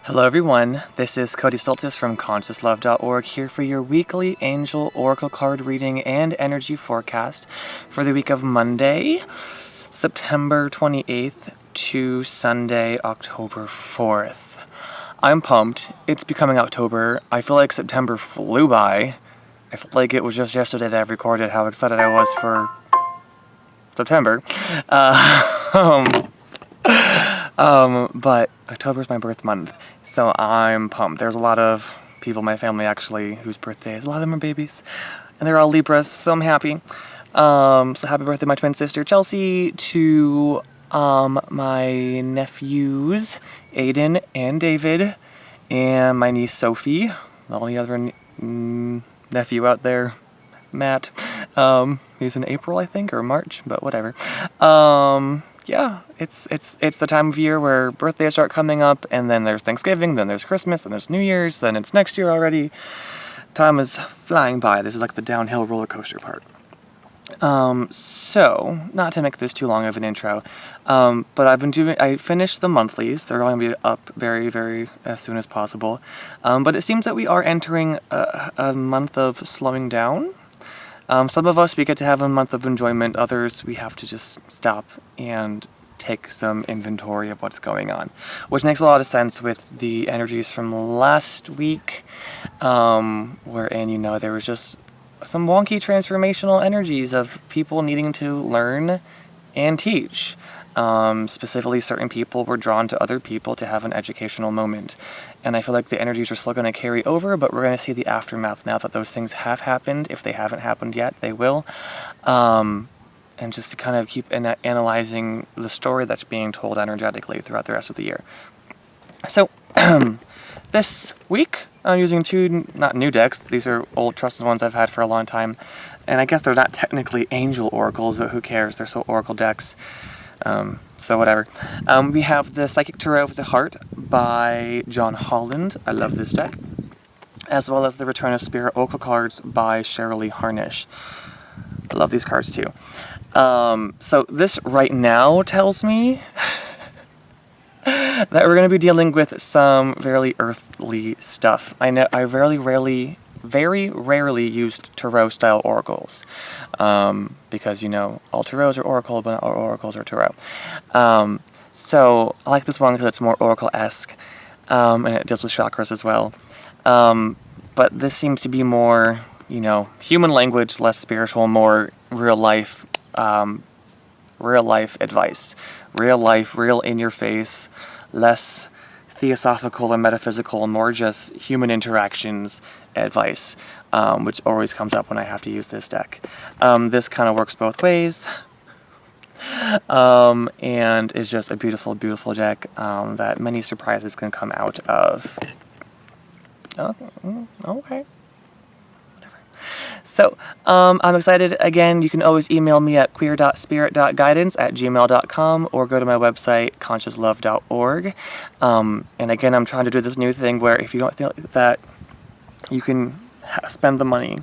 Hello everyone, this is Cody Soltis from ConsciousLove.org here for your weekly Angel Oracle card reading and energy forecast for the week of Monday, September 28th to Sunday, October 4th. I'm pumped. It's becoming October. I feel like September flew by. I feel like it was just yesterday that I recorded how excited I was for September. But October is my birth month, so I'm pumped. There's a lot of people in my family actually whose birthdays, a lot of them are babies, and they're all Libras, so I'm happy. So happy birthday, my twin sister Chelsea, to my nephews Aiden and David, and my niece Sophie, the only other nephew out there, Matt. He's in April, I think, or March, but whatever. Yeah, it's the time of year where birthdays start coming up, and then there's Thanksgiving, then there's Christmas, then there's New Year's, then it's next year already. Time is flying by. This is like the downhill roller coaster part. So, not to make this too long of an intro, but I finished the monthlies. They're going to be up very, very as soon as possible. But it seems that we are entering a month of slowing down. Some of us, we get to have a month of enjoyment. Others, we have to just stop and take some inventory of what's going on, which makes a lot of sense with the energies from last week, wherein, there was just some wonky transformational energies of people needing to learn and teach. Specifically, certain people were drawn to other people to have an educational moment. And I feel like the energies are still going to carry over, but we're going to see the aftermath now that those things have happened. If they haven't happened yet, they will. And just to kind of keep analyzing the story that's being told energetically throughout the rest of the year. So, this week, I'm using two, not new decks. These are old trusted ones I've had for a long time. And I guess they're not technically angel oracles, but who cares? They're still oracle decks. So whatever. We have the Psychic Tarot of the Heart by John Holland. I love this deck. As well as the Return of Spirit Oracle cards by Shirley Harnish. I love these cards too. So this right now tells me that we're going to be dealing with some very earthly stuff. I know I very rarely used tarot-style oracles, because, all tarots are oracle, but not all oracles are tarot. So I like this one because it's more oracle-esque, and it deals with chakras as well. But this seems to be more, human language, less spiritual, more real-life advice. Real life, real in your face, less theosophical and metaphysical, more just human interactions advice, which always comes up when I have to use this deck. This kind of works both ways, and is just a beautiful, beautiful deck that many surprises can come out of. Okay. So, I'm excited. Again, you can always email me at queer.spirit.guidance@gmail.com or go to my website, consciouslove.org. And again, I'm trying to do this new thing where if you don't feel that you can spend the money,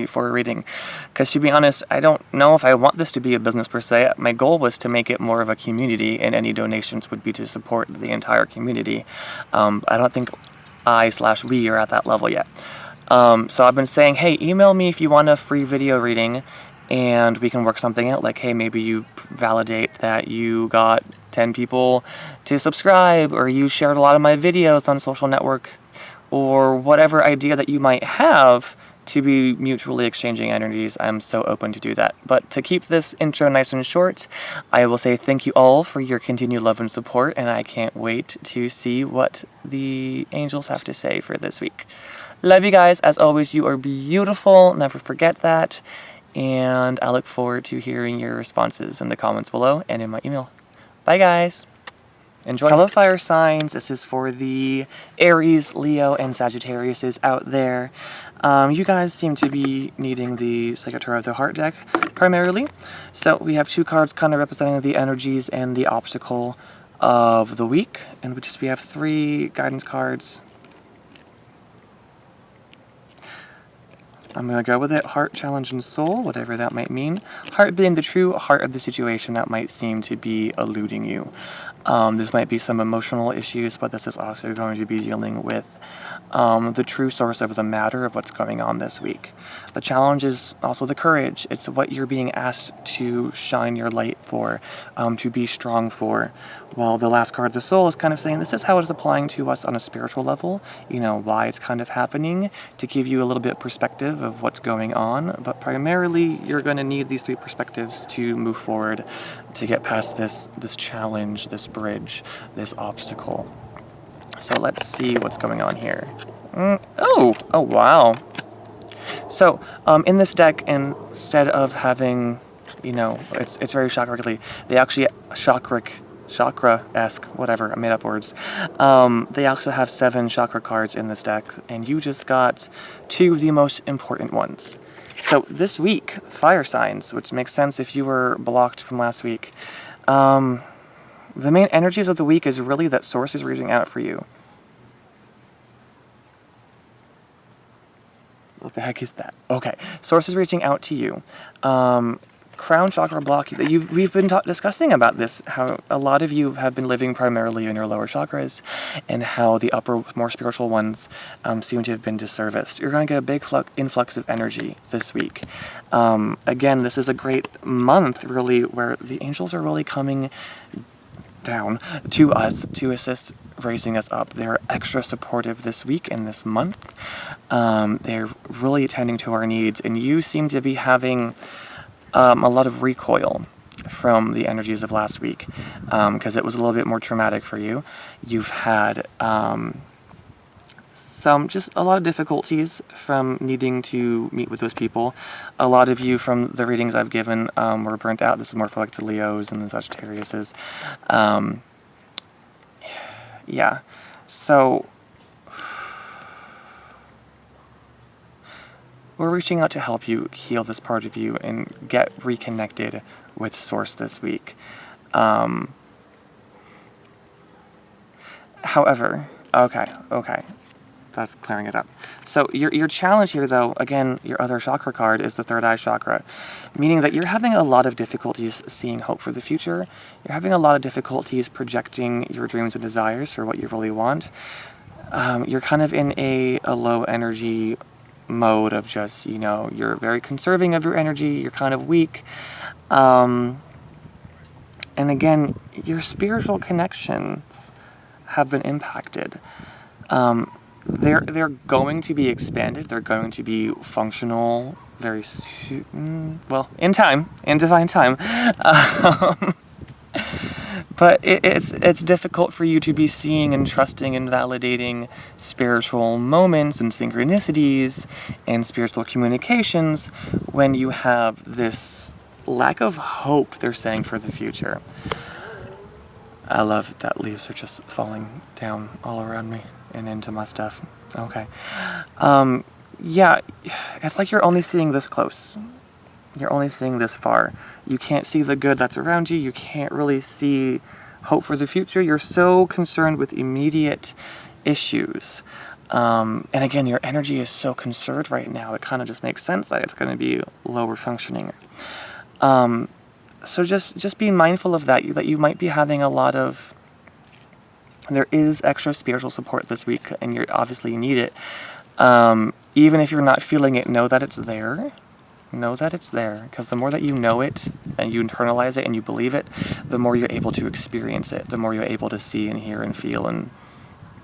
for a reading. Because to be honest, I don't know if I want this to be a business per se. My goal was to make it more of a community, and any donations would be to support the entire community. I don't think we are at that level yet. So I've been saying, hey, email me if you want a free video reading, and we can work something out. Like, hey, maybe you validate that you got 10 people to subscribe, or you shared a lot of my videos on social networks, or whatever idea that you might have to be mutually exchanging energies. I'm so open to do that. But to keep this intro nice and short, I will say thank you all for your continued love and support, and I can't wait to see what the angels have to say for this week. Love you guys. As always, you are beautiful. Never forget that. And I look forward to hearing your responses in the comments below and in my email. Bye, guys. Enjoy. Hello, fire signs. This is for the Aries, Leo, and Sagittarius out there. You guys seem to be needing the Psychic Tarot of the Heart deck primarily. So we have two cards kind of representing the energies and the obstacle of the week. And we have three guidance cards. I'm going to go with it. Heart, challenge, and soul, whatever that might mean. Heart being the true heart of the situation that might seem to be eluding you. This might be some emotional issues, but this is also going to be dealing with the true source of the matter of what's going on this week. The challenge is also the courage. It's what you're being asked to shine your light for, to be strong for. While the last card, the soul, is kind of saying this is how it's applying to us on a spiritual level, you know, why it's kind of happening, to give you a little bit of perspective of what's going on. But primarily, you're going to need these 3 perspectives to move forward, to get past this challenge, this bridge, this obstacle. So let's see what's going on here. Oh, wow. So in this deck, instead of having, you know, it's very chakra-y, they actually chakra-esque, whatever, I made up words. They also have 7 chakra cards in this deck, and you just got 2 of the most important ones. So this week, fire signs, which makes sense if you were blocked from last week. The main energies of the week is really that source is reaching out for you. What the heck is that? Okay, source is reaching out to you. Crown chakra block, we've been discussing about this, how a lot of you have been living primarily in your lower chakras, and how the upper, more spiritual ones seem to have been disserviced. You're going to get a big influx of energy this week. Again, this is a great month, really, where the angels are really coming down to us to assist raising us up. They're extra supportive this week and this month. They're really attending to our needs, and you seem to be having a lot of recoil from the energies of last week, because it was a little bit more traumatic for you. You've had just a lot of difficulties from needing to meet with those people. A lot of you from the readings I've given were burnt out. This is more for like the Leos and the Sagittariuses. Yeah, so we're reaching out to help you heal this part of you and get reconnected with Source this week. However, okay, that's clearing it up. So your challenge here, though, again, your other chakra card is the third eye chakra, meaning that you're having a lot of difficulties seeing hope for the future. You're having a lot of difficulties projecting your dreams and desires for what you really want. You're kind of in a low energy mode of just, you know, you're very conserving of your energy, you're kind of weak. And again, your spiritual connections have been impacted. They're going to be expanded. They're going to be functional very soon. Well, in divine time. But it's difficult for you to be seeing and trusting and validating spiritual moments and synchronicities and spiritual communications when you have this lack of hope, they're saying, for the future. I love that leaves are just falling down all around me and into my stuff. Okay. Yeah, it's like you're only seeing this close. You're only seeing this far. You can't see the good that's around you. You can't really see hope for the future. You're so concerned with immediate issues. And again, your energy is so conserved right now. It kind of just makes sense that it's going to be lower functioning. So just be mindful of that you might be having a lot of... There is extra spiritual support this week, and you obviously need it. Even if you're not feeling it, know that it's there. Know that it's there, because the more that you know it, and you internalize it, and you believe it, the more you're able to experience it, the more you're able to see and hear and feel and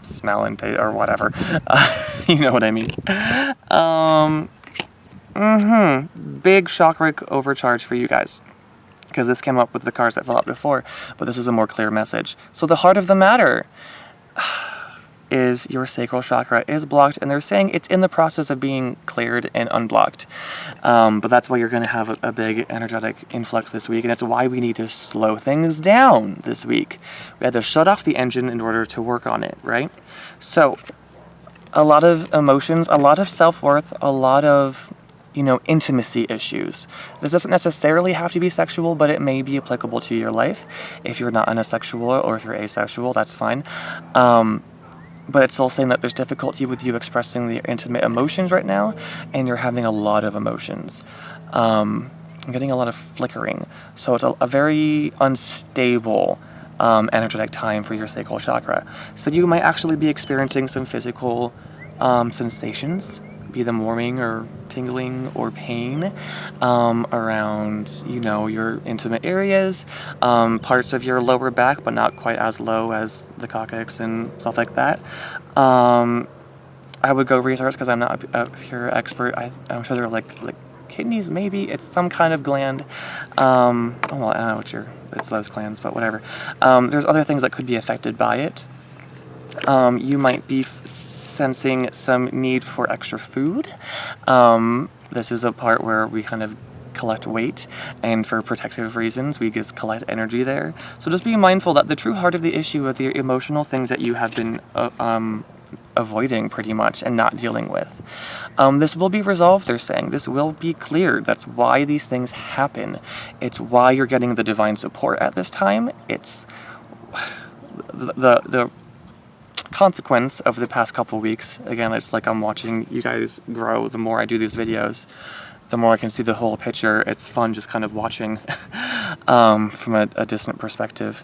smell and taste, or whatever. You know what I mean. Big chakra overcharge for you guys, because this came up with the cards that fell out before, but this is a more clear message. So the heart of the matter is your sacral chakra is blocked, and they're saying it's in the process of being cleared and unblocked. But that's why you're going to have a big energetic influx this week, and that's why we need to slow things down this week. We had to shut off the engine in order to work on it, right? So a lot of emotions, a lot of self-worth, a lot of, you know, intimacy issues. This doesn't necessarily have to be sexual, but it may be applicable to your life. If you're not unisexual or if you're asexual, that's fine. but it's still saying that there's difficulty with you expressing the intimate emotions right now, and you're having a lot of emotions. I'm getting a lot of flickering. So it's a very unstable energetic time for your sacral chakra. So you might actually be experiencing some physical sensations, be them warming or tingling or pain around, you know, your intimate areas, parts of your lower back, but not quite as low as the coccyx and stuff like that. I would go research because I'm not a pure expert. I'm sure they're like kidneys, maybe. It's some kind of gland. Well, I don't know what it's those glands, but whatever. There's other things that could be affected by it. You might be sensing some need for extra food. This is a part where we kind of collect weight, and for protective reasons we just collect energy there. So just be mindful that the true heart of the issue are the emotional things that you have been avoiding pretty much and not dealing with. This will be resolved, they're saying. This will be cleared. That's why these things happen. It's why you're getting the divine support at this time. It's the consequence of the past couple weeks. Again, it's like I'm watching you guys grow. The more I do these videos, the more I can see the whole picture. It's fun just kind of watching from a distant perspective.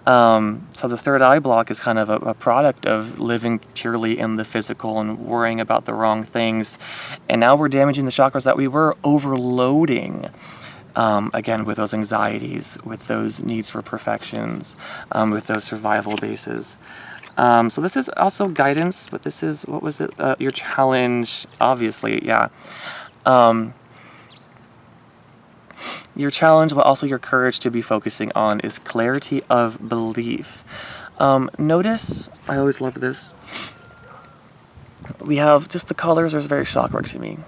So the third eye block is kind of a product of living purely in the physical and worrying about the wrong things. And now we're damaging the chakras that we were overloading. Again, with those anxieties, with those needs for perfections, with those survival bases. So this is also guidance, but this is, what was it? Your challenge, obviously, yeah. Your challenge, but also your courage to be focusing on, is clarity of belief. Notice, I always love this, we have just the colors. There's very chakra to me.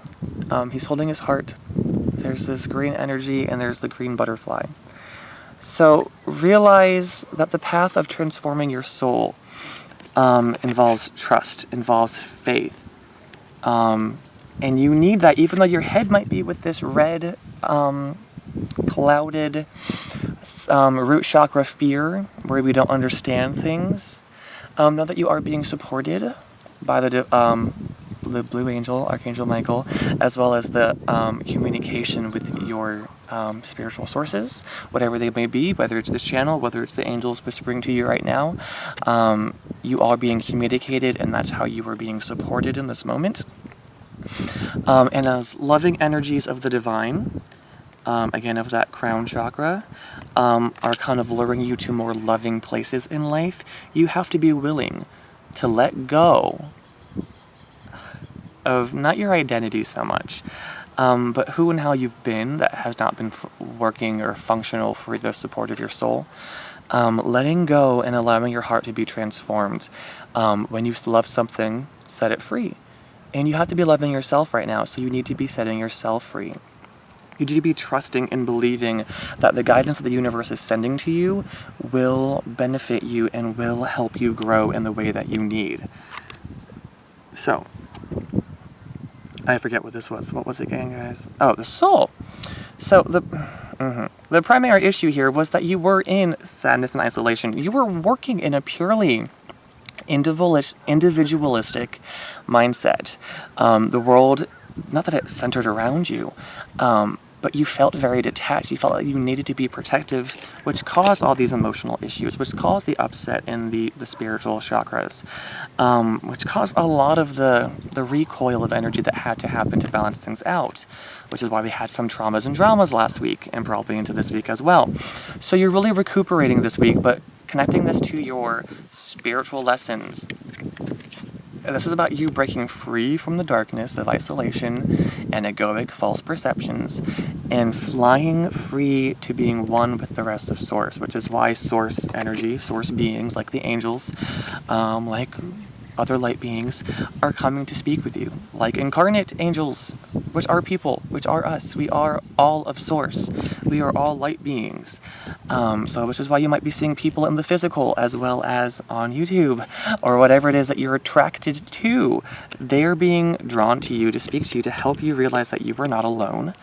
He's holding his heart. There's this green energy, and there's the green butterfly. So realize that the path of transforming your soul involves trust, involves faith. And you need that, even though your head might be with this red, clouded root chakra fear, where we don't understand things. Know that you are being supported by the blue angel, Archangel Michael, as well as the communication with your spiritual sources, whatever they may be, whether it's this channel, whether it's the angels whispering to you right now. You are being communicated, and that's how you are being supported in this moment. And as loving energies of the divine, again, of that crown chakra, are kind of luring you to more loving places in life, you have to be willing to let go of not your identity so much, but who and how you've been that has not been working or functional for the support of your soul. Letting go and allowing your heart to be transformed. When you love something, set it free. And you have to be loving yourself right now, so you need to be setting yourself free. You need to be trusting and believing that the guidance that the universe is sending to you will benefit you and will help you grow in the way that you need. So, I forget what this was. What was it again, guys? Oh, the soul. So the primary issue here was that you were in sadness and isolation. You were working in a purely individualistic mindset. The world, not that it centered around you, but you felt very detached. You felt like you needed to be protective, which caused all these emotional issues, which caused the upset in the spiritual chakras, which caused a lot of the recoil of energy that had to happen to balance things out, which is why we had some traumas and dramas last week, and probably into this week as well. So you're really recuperating this week, but connecting this to your spiritual lessons. This is about you breaking free from the darkness of isolation and egoic false perceptions and flying free to being one with the rest of Source, which is why Source energy, Source beings like the angels, like other light beings, are coming to speak with you. Like incarnate angels, which are people, which are us. We are all of Source. We are all light beings. So which is why you might be seeing people in the physical as well as on YouTube or whatever it is that you're attracted to. They're being drawn to you to speak to you, to help you realize that you are not alone,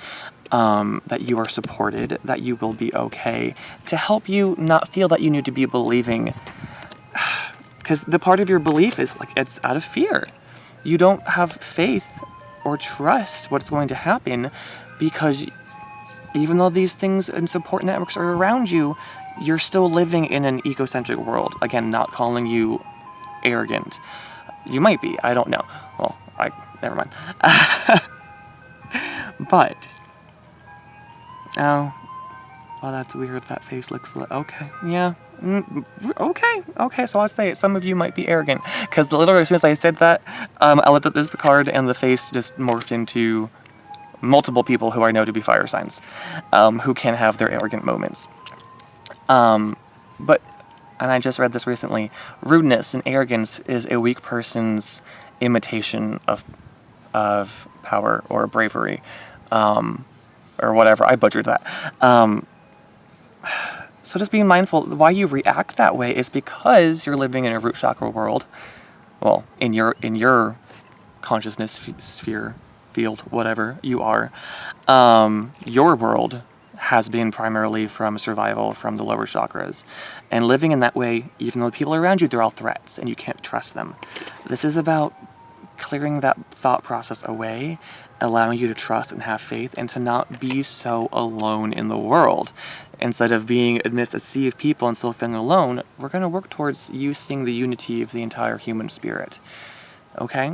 that you are supported, that you will be okay, to help you not feel that you need to be believing. Because the part of your belief is like, it's out of fear. You don't have faith or trust what's going to happen, because even though these things and support networks are around you, you're still living in an egocentric world. Again, not calling you arrogant. You might be, I don't know. Well, never mind. But, oh, that's weird. That face looks okay. Yeah. Okay. So I'll say it. Some of you might be arrogant, because literally as soon as I said that, I looked at this card and the face just morphed into multiple people who I know to be fire signs, who can have their arrogant moments. But, and I just read this recently, rudeness and arrogance is a weak person's imitation of power or bravery, or whatever. I butchered that. So just being mindful, why you react that way is because you're living in a root chakra world. Well, in your consciousness sphere, field, whatever you are. Your world has been primarily from survival, from the lower chakras. And living in that way, even though the people around you, they're all threats and you can't trust them. This is about clearing that thought process away, allowing you to trust and have faith, and to not be so alone in the world. Instead of being amidst a sea of people and still feeling alone, we're going to work towards you seeing the unity of the entire human spirit. Okay?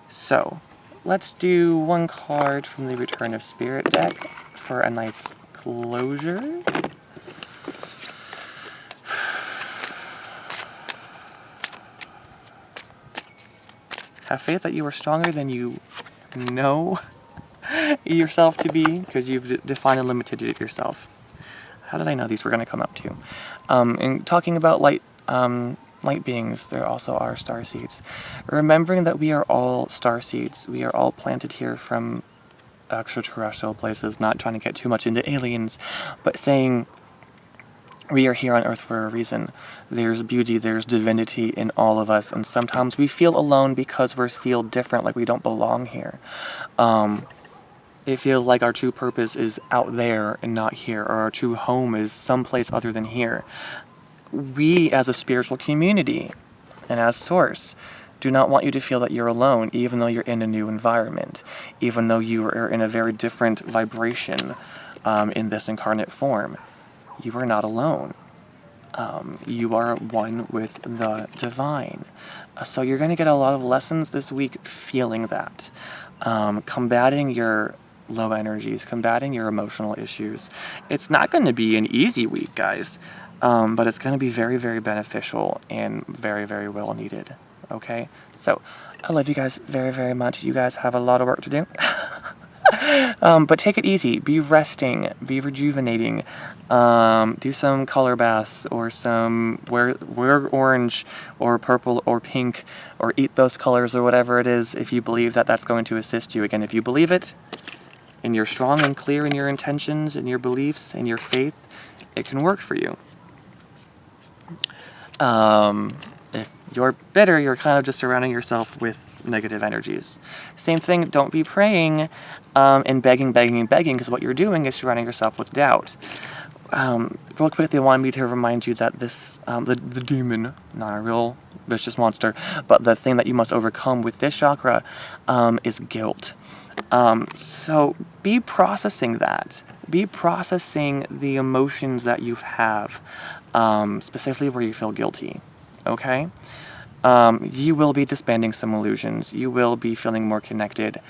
So, let's do one card from the Return of Spirit deck for a nice closure. Have faith that you are stronger than you know yourself to be, because you've defined and limited it yourself. How did I know these were going to come up too? And talking about light beings, there also are star seeds. Remembering that we are all star seeds. We are all planted here from extraterrestrial places, not trying to get too much into aliens, but saying we are here on Earth for a reason. There's beauty, there's divinity in all of us, and sometimes we feel alone because we feel different, like we don't belong here. It feels like our true purpose is out there and not here, or our true home is someplace other than here. We, as a spiritual community and as Source, do not want you to feel that you're alone, even though you're in a new environment, even though you are in a very different vibration in this incarnate form. You are not alone. You are one with the divine. So you're going to get a lot of lessons this week feeling that. Combating your low energies, combating your emotional issues. It's not going to be an easy week, guys, but it's going to be very, very beneficial and very, very well needed. Okay? So, I love you guys very, very much. You guys have a lot of work to do. But take it easy. Be resting. Be rejuvenating. Do some color baths, or wear orange or purple or pink, or eat those colors or whatever it is, if you believe that that's going to assist you. Again, if you believe it and you're strong and clear in your intentions and your beliefs and your faith, it can work for you. If you're bitter, you're kind of just surrounding yourself with negative energies. Same thing, don't be praying and begging, because what you're doing is surrounding yourself with doubt. Real quick, they wanted me to remind you that this, the demon, not a real vicious monster, but the thing that you must overcome with this chakra is guilt. So be processing that. Be processing the emotions that you have, specifically where you feel guilty. Okay? You will be disbanding some illusions. You will be feeling more connected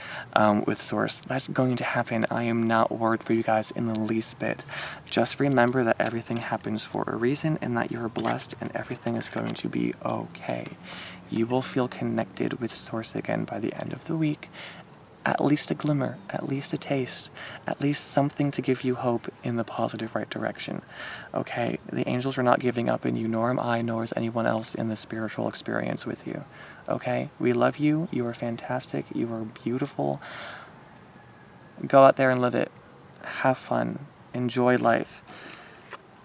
with Source. That's going to happen. I am not worried for you guys in the least bit. Just remember that everything happens for a reason, and that you're blessed, and everything is going to be okay. You will feel connected with Source again by the end of the week. At least a glimmer, at least a taste, at least something to give you hope in the positive right direction. Okay? The angels are not giving up on you, nor am I, nor is anyone else in the spiritual experience with you. Okay? We love you. You are fantastic. You are beautiful. Go out there and live it. Have fun. Enjoy life.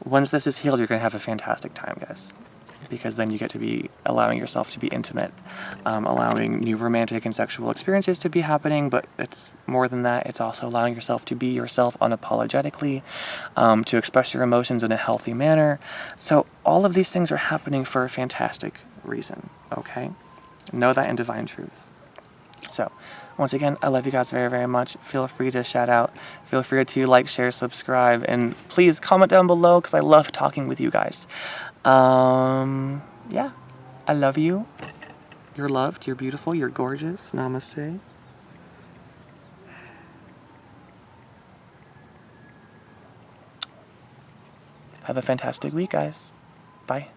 Once this is healed, you're going to have a fantastic time, guys. Because then you get to be allowing yourself to be intimate, allowing new romantic and sexual experiences to be happening, but it's more than that. It's also allowing yourself to be yourself unapologetically, to express your emotions in a healthy manner. So all of these things are happening for a fantastic reason, okay? Know that in divine truth. So, once again, I love you guys very, very much. Feel free to shout out. Feel free to like, share, subscribe, and please comment down below because I love talking with you guys. Yeah, I love you. You're loved, you're beautiful, you're gorgeous. Namaste. Have a fantastic week, guys. Bye.